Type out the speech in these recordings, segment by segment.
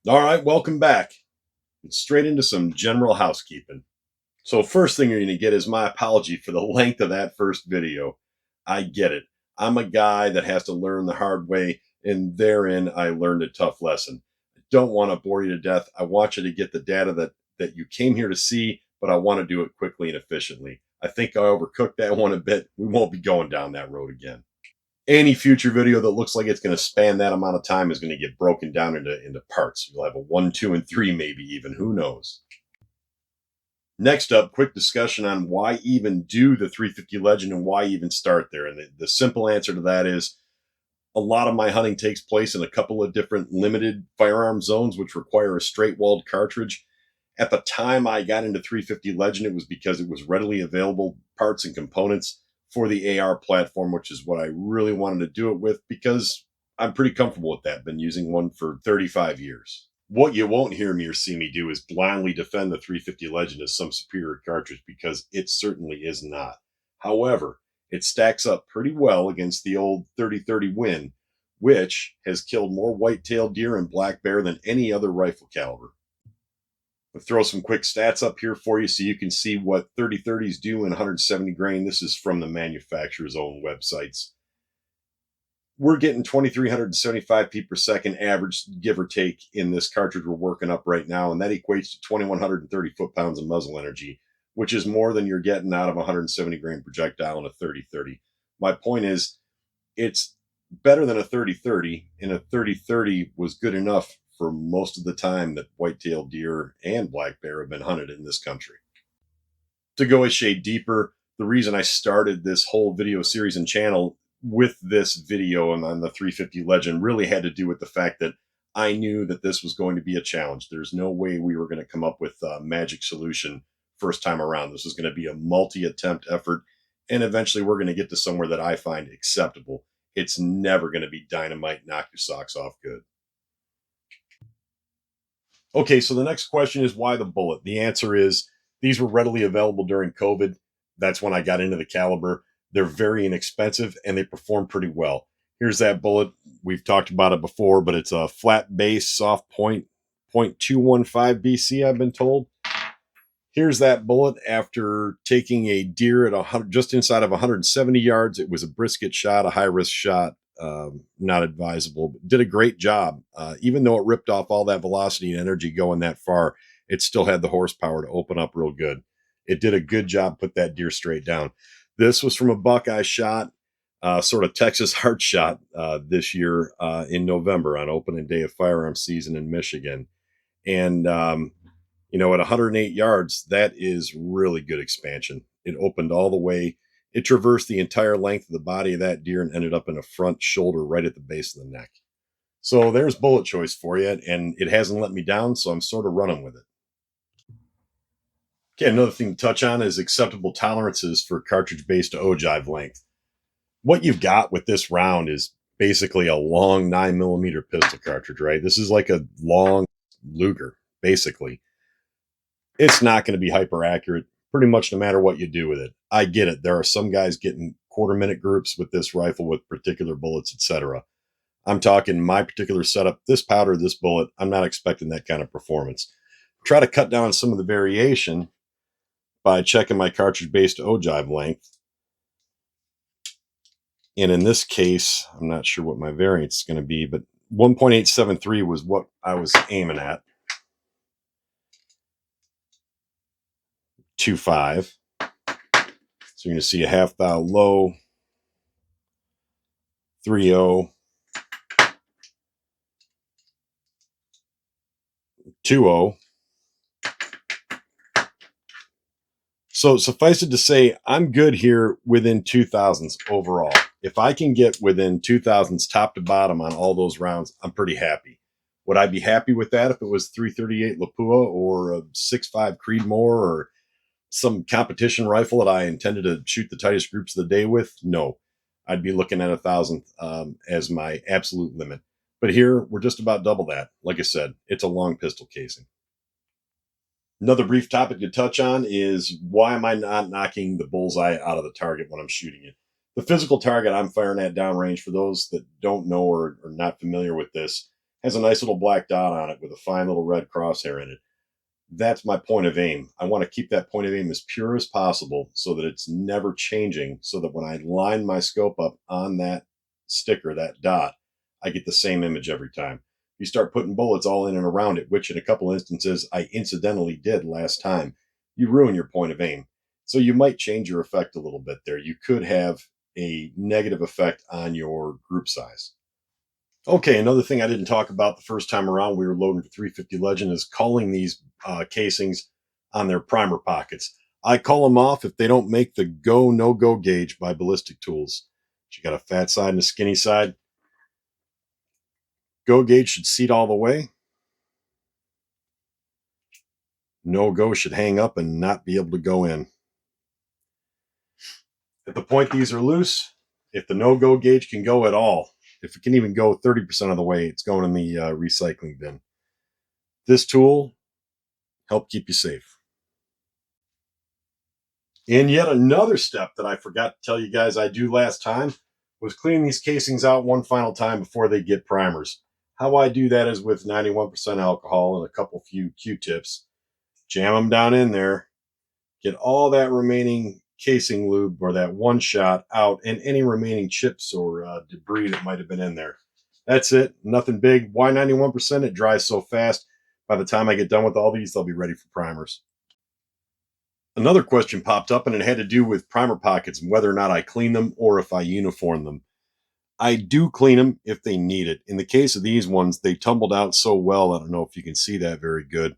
All right, welcome back. Straight into some general housekeeping. So first thing you're going to get is my apology for the length of that first video. I get it. I'm a guy that has to learn the hard way, and therein I learned a tough lesson. I don't want to bore you to death. I want you to get the data that you came here to see, but I want to do it quickly and efficiently. I think I overcooked that one a bit. We won't be going down that road again. Any future video that looks like it's going to span that amount of time is going to get broken down into parts. You'll have a 1, 2, and 3, maybe even. Who knows? Next up, quick discussion on why even do the 350 Legend and why even start there. And the simple answer to that is a lot of my hunting takes place in a couple of different limited firearm zones, which require a straight walled cartridge. At the time I got into 350 Legend, it was because it was readily available parts and components for the AR platform, which is what I really wanted to do it with because I'm pretty comfortable with that. Been using one for 35 years. What you won't hear me or see me do is blindly defend the 350 Legend as some superior cartridge because it certainly is not. However, it stacks up pretty well against the old 30-30 Win, which has killed more white-tailed deer and black bear than any other rifle caliber. I'll throw some quick stats up here for you so you can see what 30-30s do in 170 grain. This is from the manufacturer's own websites. We're getting 2,375 feet per second average, give or take, in this cartridge we're working up right now, and that equates to 2,130 foot-pounds of muzzle energy, which is more than you're getting out of a 170 grain projectile in a 30-30. My point is, it's better than a 30-30, and a 30-30 was good enough for most of the time that white-tailed deer and black bear have been hunted in this country. To go a shade deeper, the reason I started this whole video series and channel with this video on the 350 Legend really had to do with the fact that I knew that this was going to be a challenge. There's no way we were going to come up with a magic solution first time around. This was going to be a multi-attempt effort, and eventually we're going to get to somewhere that I find acceptable. It's never going to be dynamite, knock your socks off good. Okay, so the next question is why the bullet? The answer is these were readily available during COVID. That's when I got into the caliber. They're very inexpensive and they perform pretty well. Here's that bullet. We've talked about it before, but it's a flat base, soft point, 0.215 BC, I've been told. Here's that bullet after taking a deer at just inside of 170 yards. It was a brisket shot, a high-risk shot. Not advisable, but did a great job. Even though it ripped off all that velocity and energy going that far, it still had the horsepower to open up real good. It did a good job, put that deer straight down. This was from a buck I shot, sort of Texas heart shot this year in November on opening day of firearm season in Michigan. And, at 108 yards, that is really good expansion. It opened all the way. It traversed the entire length of the body of that deer and ended up in a front shoulder right at the base of the neck. So there's bullet choice for you, and it hasn't let me down, so I'm sort of running with it. Okay, another thing to touch on is acceptable tolerances for cartridge-based ogive length. What you've got with this round is basically a long 9mm pistol cartridge, right? This is like a long Luger, basically. It's not going to be hyper accurate pretty much no matter what you do with it. I get it. There are some guys getting quarter-minute groups with this rifle with particular bullets, etc. I'm talking my particular setup, this powder, this bullet. I'm not expecting that kind of performance. Try to cut down some of the variation by checking my cartridge-based ogive length. And in this case, I'm not sure what my variance is going to be, but 1.873 was what I was aiming at. 2.5. So you're going to see a half thou low, 3.0, 2.0. So suffice it to say, I'm good here within 2000s overall. If I can get within 2000s top to bottom on all those rounds, I'm pretty happy. Would I be happy with that if it was 338 Lapua or a 6.5 Creedmoor or some competition rifle that I intended to shoot the tightest groups of the day with? No, I'd be looking at 1,000 as my absolute limit. But here, we're just about double that. Like I said, it's a long pistol casing. Another brief topic to touch on is why am I not knocking the bullseye out of the target when I'm shooting it? The physical target I'm firing at downrange, for those that don't know or are not familiar with this, Has a nice little black dot on it with a fine little red crosshair in it. That's my point of aim. I want to keep that point of aim as pure as possible so that it's never changing, so that when I line my scope up on that sticker, that dot, I get the same image every time. You start putting bullets all in and around it, which in a couple instances I incidentally did last time, you ruin your point of aim. So you might change your effect a little bit there. You could have a negative effect on your group size. Okay, another thing I didn't talk about the first time around we were loading for 350 Legend is calling these casings on their primer pockets. I call them off if they don't make the go, no-go gauge by Ballistic Tools. You got a fat side and a skinny side. Go gauge should seat all the way. No-go should hang up and not be able to go in. At the point these are loose, if the no-go gauge can go at all, if it can even go 30% of the way, it's going in the recycling bin. This tool helps keep you safe. And yet another step that I forgot to tell you guys I do last time was cleaning these casings out one final time before they get primers. How I do that is with 91% alcohol and a couple few Q-tips. Jam them down in there, get all that remaining casing lube or that one shot out and any remaining chips or debris that might have been in there. That's it. Nothing big. Why 91%? It dries so fast. By the time I get done with all these, they'll be ready for primers. Another question popped up, and it had to do with primer pockets and whether or not I clean them or if I uniform them. I do clean them if they need it. In the case of these ones, they tumbled out so well, I don't know if you can see that very good.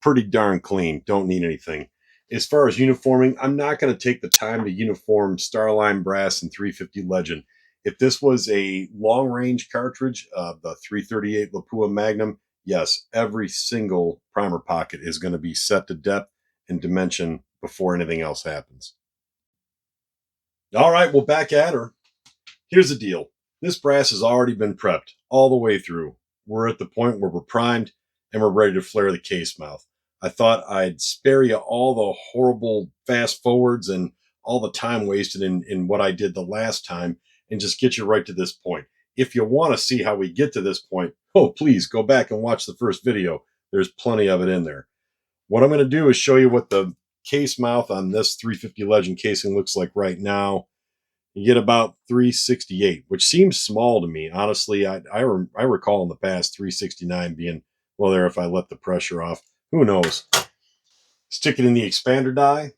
Pretty darn clean. Don't need anything. As far as uniforming, I'm not going to take the time to uniform Starline Brass and 350 Legend. If this was a long-range cartridge, the 338 Lapua Magnum, yes, every single primer pocket is going to be set to depth and dimension before anything else happens. All right, well, back at her. Here's the deal. This brass has already been prepped all the way through. We're at the point where we're primed and we're ready to flare the case mouth. I thought I'd spare you all the horrible fast forwards and all the time wasted in what I did the last time and just get you right to this point. If you want to see how we get to this point, oh, please go back and watch the first video. There's plenty of it in there. What I'm going to do is show you what the case mouth on this 350 Legend casing looks like right now. You get about 368, which seems small to me. Honestly, I recall in the past 369 being, well, there if I let the pressure off. Who knows? Stick it in the expander die,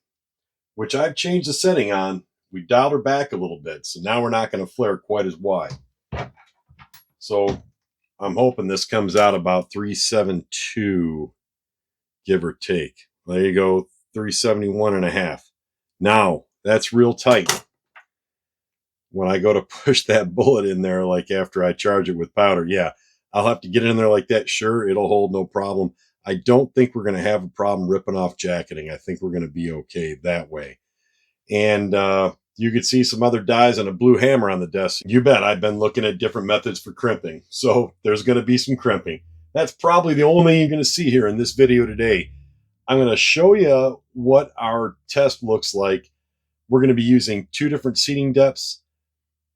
which I've changed the setting on. We dialed her back a little bit, so now we're not going to flare quite as wide. So I'm hoping this comes out about 372, give or take. There you go, 371 and a half. Now, that's real tight. When I go to push that bullet in there, like after I charge it with powder, yeah, I'll have to get it in there like that. Sure, it'll hold, no problem. I don't think we're going to have a problem ripping off jacketing. I think we're going to be okay that way. And you could see some other dies and a blue hammer on the desk. You bet I've been looking at different methods for crimping. So there's going to be some crimping. That's probably the only thing you're going to see here in this video today. I'm going to show you what our test looks like. We're going to be using 2 different seating depths,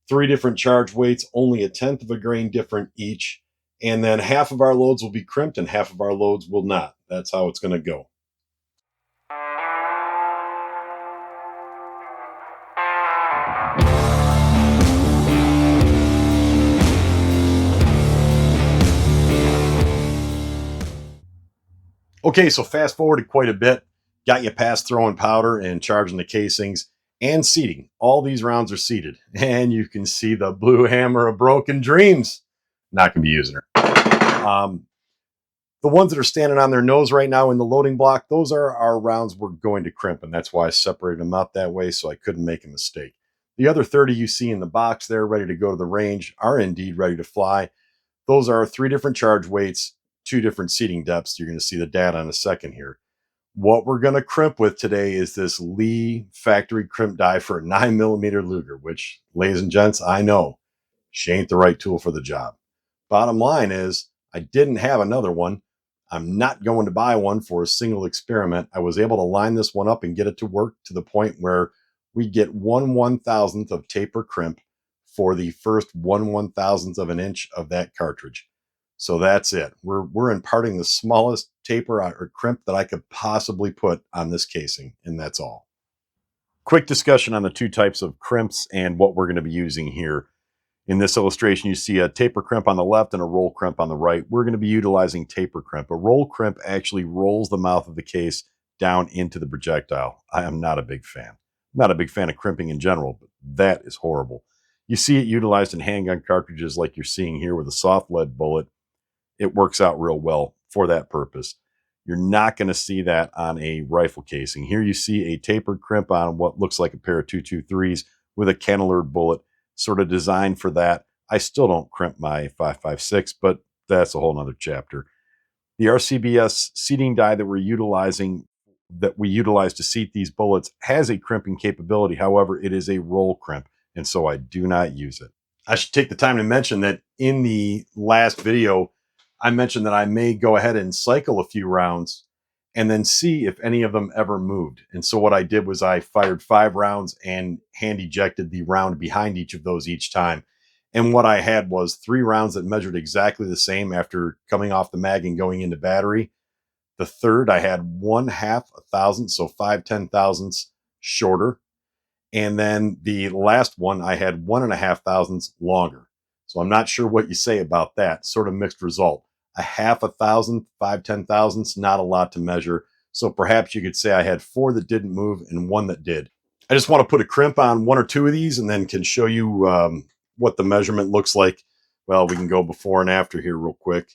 3 different charge weights, only 1/10 of a grain different each. And then half of our loads will be crimped and half of our loads will not. That's how it's going to go. Okay, so fast forwarded quite a bit. Got you past throwing powder and charging the casings and seating. All these rounds are seated. And you can see the blue hammer of broken dreams. Not going to be using her. The ones that are standing on their nose right now in the loading block, those are our rounds we're going to crimp. And that's why I separated them out that way so I couldn't make a mistake. The other 30 you see in the box there ready to go to the range are indeed ready to fly. Those are 3 different charge weights, 2 different seating depths. You're going to see the data in a second here. What we're going to crimp with today is this Lee factory crimp die for a 9mm Luger, which, ladies and gents, I know she ain't the right tool for the job. Bottom line is, I didn't have another one. I'm not going to buy one for a single experiment. I was able to line this one up and get it to work to the point where we get 1/1000th of taper crimp for the first 1/1000th of an inch of that cartridge. So that's it. We're imparting the smallest taper or crimp that I could possibly put on this casing, and that's all. Quick discussion on the two types of crimps and what we're going to be using here. In this illustration, you see a taper crimp on the left and a roll crimp on the right. We're going to be utilizing taper crimp. A roll crimp actually rolls the mouth of the case down into the projectile. I am not a big fan. I'm not a big fan of crimping in general, but that is horrible. You see it utilized in handgun cartridges like you're seeing here with a soft lead bullet. It works out real well for that purpose. You're not going to see that on a rifle casing. Here you see a tapered crimp on what looks like a pair of 223s with a cantilevered bullet, sort of designed for that. I still don't crimp my 5.56, but that's a whole nother chapter. The RCBS seating die that we utilize to seat these bullets has a crimping capability. However, it is a roll crimp, and so I do not use it. I should take the time to mention that in the last video, I mentioned that I may go ahead and cycle a few rounds and then see if any of them ever moved. And so what I did was I fired 5 rounds and hand ejected the round behind each of those each time. And what I had was 3 rounds that measured exactly the same after coming off the mag and going into battery. The third, I had 1/2 a thousandth, so 5/10,000ths shorter. And then the last one, I had 1.5 thousandths longer. So I'm not sure what you say about that. Sort of mixed result. 1/2 a thousandth, 5/10,000ths, not a lot to measure. So perhaps you could say I had 4 that didn't move and 1 that did. I just want to put a crimp on 1 or 2 of these and then can show you what the measurement looks like. Well, we can go before and after here real quick.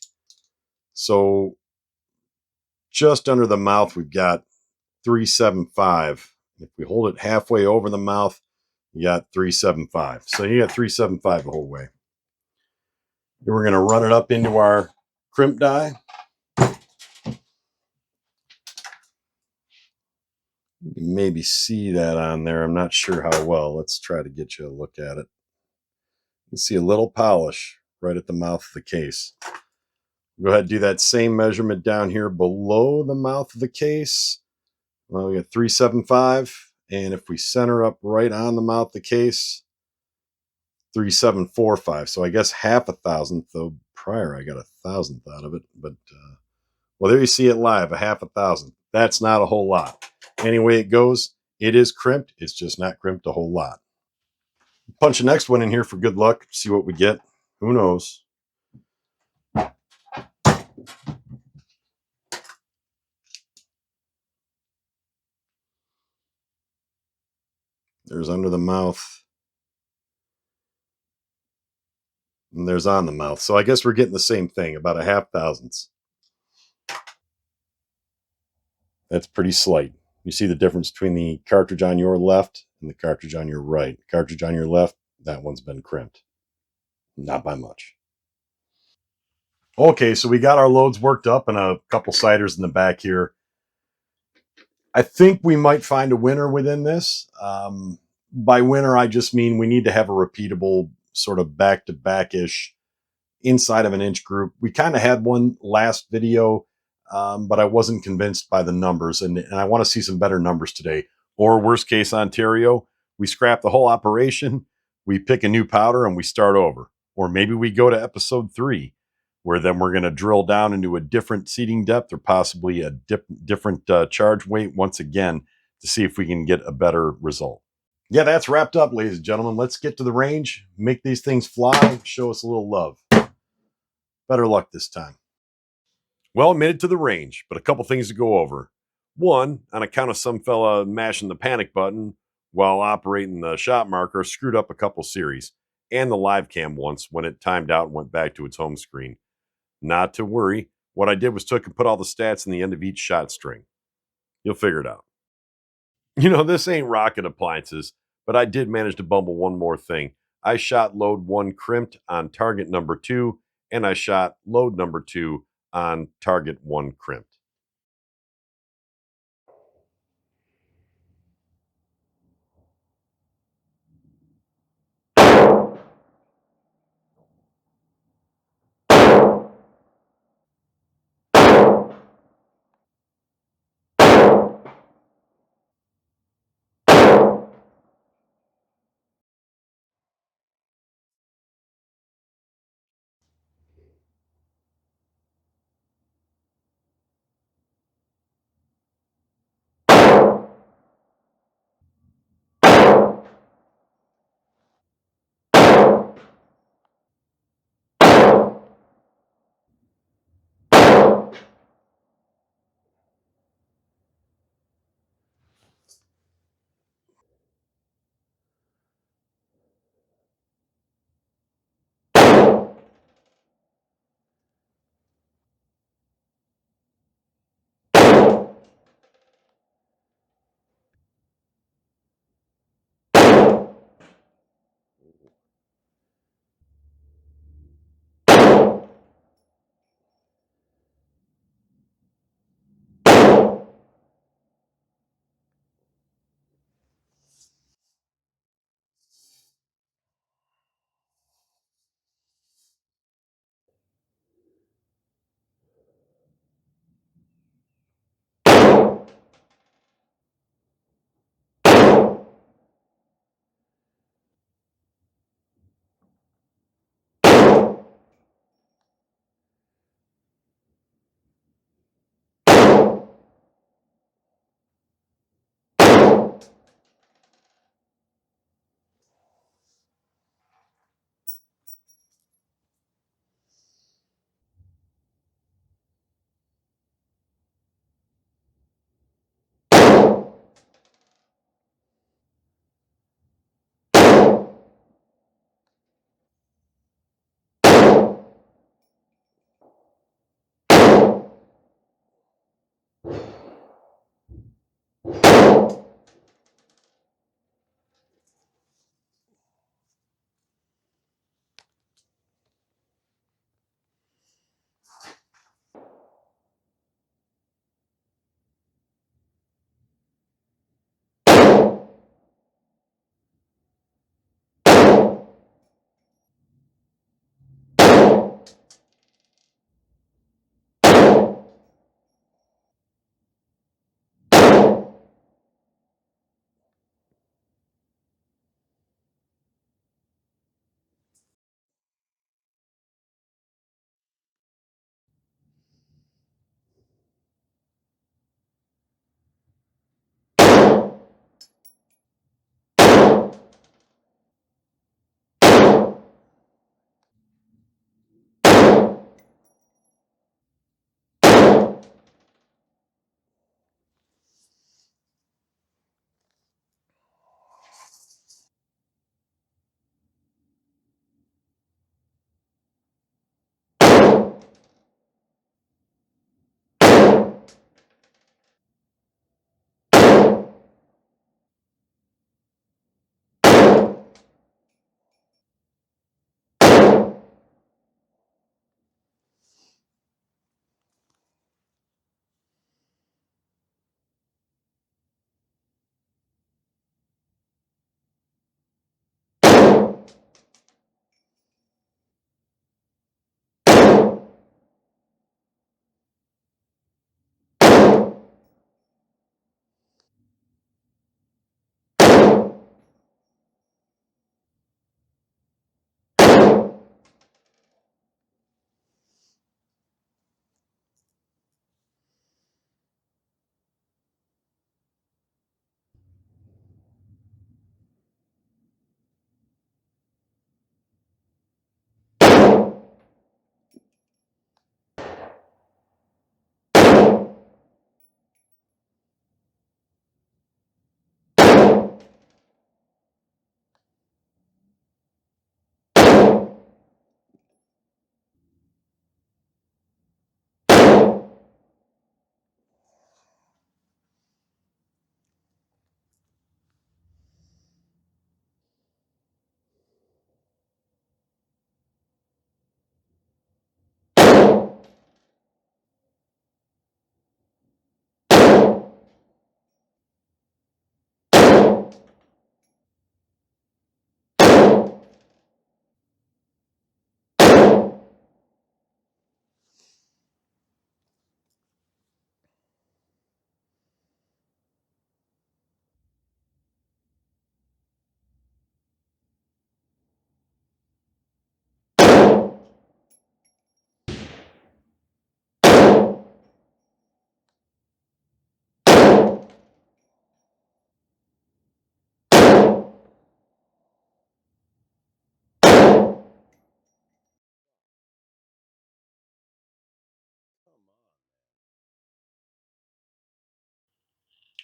So just under the mouth, we've got 375. If we hold it halfway over the mouth, you got 375. So you got 375 the whole way. Then we're going to run it up into our crimp die. You can maybe see that on there. I'm not sure how well. Let's try to get you a look at it. You can see a little polish right at the mouth of the case. Go ahead and do that same measurement down here below the mouth of the case. Well, we got 375. And if we center up right on the mouth of the case, 3,745. So I guess 1/2 a thousandth, though prior I got 1,000th out of it. But, well, there you see it live, 1/2 a thousandth. That's not a whole lot. Anyway it goes, it is crimped. It's just not crimped a whole lot. Punch the next one in here for good luck. See what we get. Who knows? There's under the mouth. And there's on the mouth. So I guess we're getting the same thing, about 1/2 thousandths. That's pretty slight. You see the difference between the cartridge on your left and the cartridge on your right. Cartridge on your left, that one's been crimped. Not by much. Okay, so we got our loads worked up and a couple ciders in the back here. I think we might find a winner within this. By winner, I just mean we need to have a repeatable sort of back-to-back-ish inside of an inch group. We kind of had one last video, but I wasn't convinced by the numbers, and I want to see some better numbers today. Or worst case, Ontario, we scrap the whole operation, we pick a new powder, and we start over. Or maybe we go to episode 3, where then we're going to drill down into a different seating depth or possibly a different charge weight once again to see if we can get a better result. Yeah, that's wrapped up, ladies and gentlemen. Let's get to the range, make these things fly, show us a little love. Better luck this time. Well, I made it to the range, but a couple things to go over. One, on account of some fella mashing the panic button while operating the shot marker, screwed up a couple series and the live cam once when it timed out and went back to its home screen. Not to worry. What I did was took and put all the stats in the end of each shot string. You'll figure it out. You know, this ain't rocket appliances, but I did manage to bumble one more thing. I shot load 1 crimped on target number 2, and I shot load number 2 on target 1 crimped.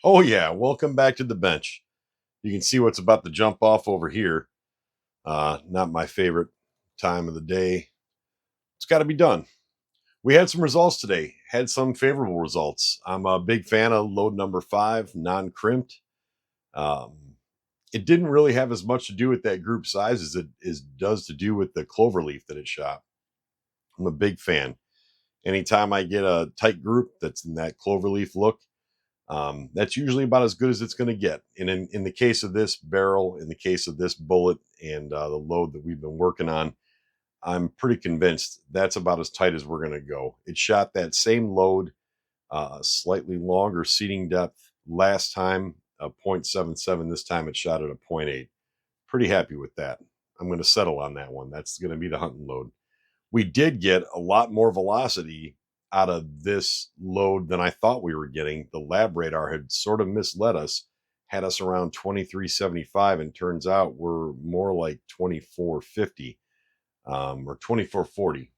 Oh yeah, welcome back to the bench. You can see what's about to jump off over here. Not my favorite time of the day. It's got to be done. We had some results today, had some favorable results. I'm a big fan of load number 5, non-crimped. Um, it didn't really have as much to do with that group size as does to do with the clover leaf that it shot. I'm a big fan. Anytime I get a tight group that's in that clover leaf look, that's usually about as good as it's going to get. And in the case of this barrel, in the case of this bullet, and the load that we've been working on, I'm pretty convinced that's about as tight as we're going to go. It shot that same load, slightly longer seating depth last time, a 0.77. This time it shot at a 0.8. Pretty happy with that. I'm going to settle on that one. That's going to be the hunting load. We did get a lot more velocity out of this load than I thought we were getting. The lab radar had sort of misled us, had us around 2375, and turns out we're more like 2450, or 2440,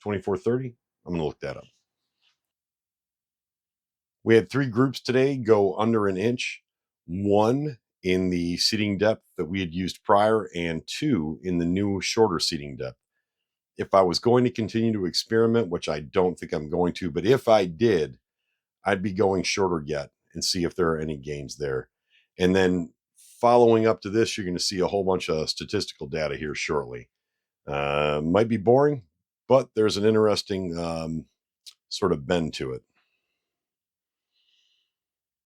2430. I'm going to look that up. We had 3 groups today go under an inch, 1 in the seating depth that we had used prior, and 2 in the new shorter seating depth. If I was going to continue to experiment, which I don't think I'm going to, but if I did, I'd be going shorter yet and see if there are any gains there. And then following up to this, you're going to see a whole bunch of statistical data here shortly. Might be boring, but there's an interesting sort of bend to it.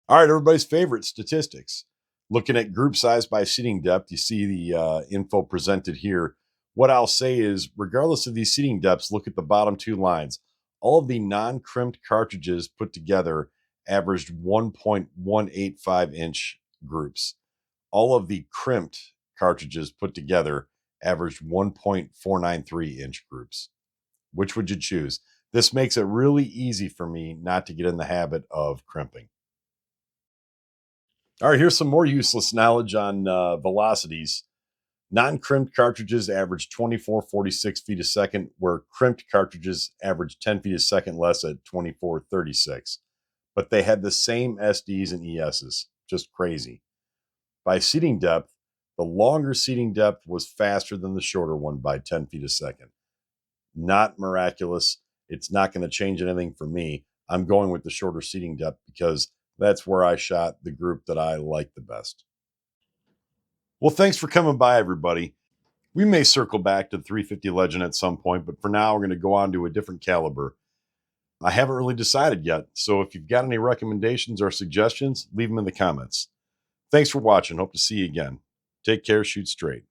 All right, everybody's favorite statistics. Looking at group size by seating depth, you see the info presented here. What I'll say is, regardless of these seating depths, look at the bottom 2 lines. All of the non-crimped cartridges put together averaged 1.185 inch groups. All of the crimped cartridges put together averaged 1.493 inch groups. Which would you choose? This makes it really easy for me not to get in the habit of crimping. All right, here's some more useless knowledge on velocities. Non-crimped cartridges average 2446 feet a second, where crimped cartridges average 10 feet a second less at 2436. But they had the same SDs and ESs. Just crazy. By seating depth, the longer seating depth was faster than the shorter one by 10 feet a second. Not miraculous. It's not going to change anything for me. I'm going with the shorter seating depth because that's where I shot the group that I like the best. Well, thanks for coming by, everybody. We may circle back to the 350 Legend at some point, but for now, we're going to go on to a different caliber. I haven't really decided yet, so if you've got any recommendations or suggestions, leave them in the comments. Thanks for watching. Hope to see you again. Take care. Shoot straight.